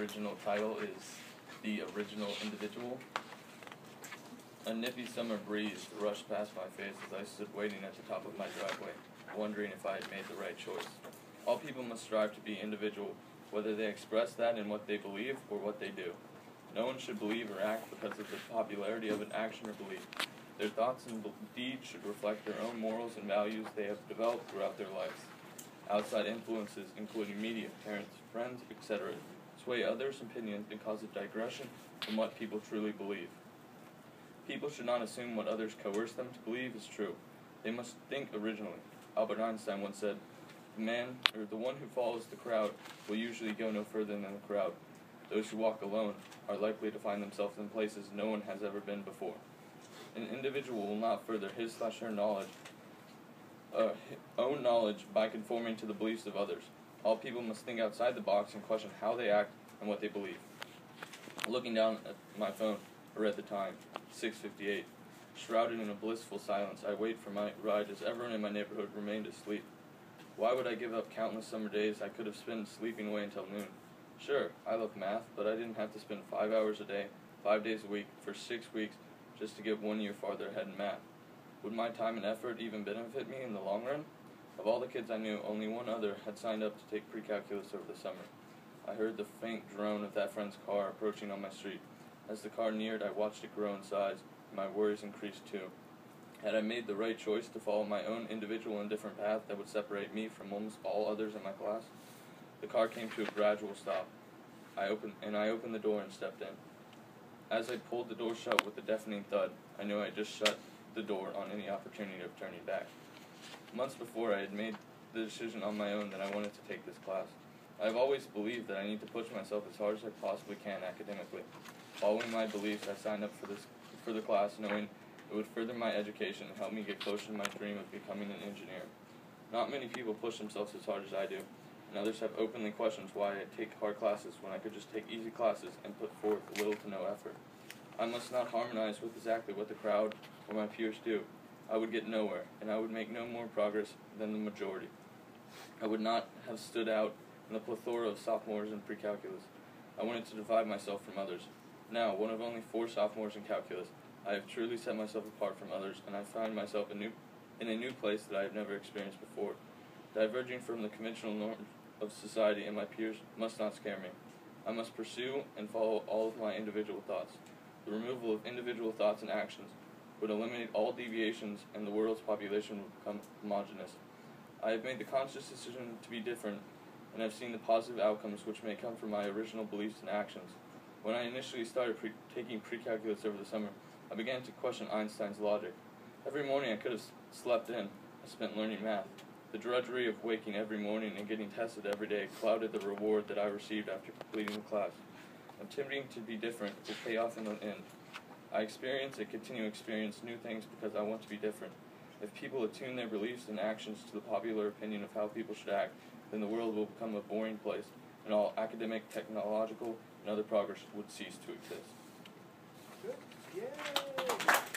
original title is The Original Individual. A nippy summer breeze rushed past my face as I stood waiting at the top of my driveway, wondering if I had made the right choice. All people must strive to be individual, whether they express that in what they believe or what they do. No one should believe or act because of the popularity of an action or belief. Their thoughts and deeds should reflect their own morals and values they have developed throughout their lives. Outside influences, including media, parents, friends, etc., sway others' opinions and cause a digression from what people truly believe. People should not assume what others coerce them to believe is true. They must think originally. Albert Einstein once said, the one who follows the crowd will usually go no further than the crowd. Those who walk alone are likely to find themselves in places no one has ever been before. An individual will not further his/her own knowledge by conforming to the beliefs of others. All people must think outside the box and question how they act and what they believe. Looking down at my phone, I read the time, 6:58. Shrouded in a blissful silence, I wait for my ride as everyone in my neighborhood remained asleep. Why would I give up countless summer days I could have spent sleeping away until noon? Sure, I love math, but I didn't have to spend 5 hours a day, 5 days a week, for 6 weeks just to get 1 year farther ahead in math. Would my time and effort even benefit me in the long run? Of all the kids I knew, only one other had signed up to take pre-calculus over the summer. I heard the faint drone of that friend's car approaching on my street. As the car neared, I watched it grow in size, and my worries increased too. Had I made the right choice to follow my own individual and different path that would separate me from almost all others in my class? The car came to a gradual stop. I opened the door and stepped in. As I pulled the door shut with a deafening thud, I knew I had just shut the door on any opportunity of turning back. Months before, I had made the decision on my own that I wanted to take this class. I have always believed that I need to push myself as hard as I possibly can academically. Following my beliefs, I signed up for the class knowing it would further my education and help me get closer to my dream of becoming an engineer. Not many people push themselves as hard as I do, and others have openly questioned why I take hard classes when I could just take easy classes and put forth little to no effort. I must not harmonize with exactly what the crowd or my peers do. I would get nowhere, and I would make no more progress than the majority. I would not have stood out in the plethora of sophomores in pre-calculus. I wanted to divide myself from others. Now, one of only 4 sophomores in calculus, I have truly set myself apart from others, and I find myself in a new place that I have never experienced before. Diverging from the conventional norms of society and my peers must not scare me. I must pursue and follow all of my individual thoughts. The removal of individual thoughts and actions would eliminate all deviations, and the world's population would become homogeneous. I have made the conscious decision to be different, and have seen the positive outcomes which may come from my original beliefs and actions. When I initially started taking pre-calculus over the summer, I began to question Einstein's logic. Every morning I could have slept in. I spent learning math. The drudgery of waking every morning and getting tested every day clouded the reward that I received after completing the class. Attempting to be different will pay off in the end. I experience and continue to experience new things because I want to be different. If people attune their beliefs and actions to the popular opinion of how people should act, then the world will become a boring place, and all academic, technological, and other progress would cease to exist. Good. Yay!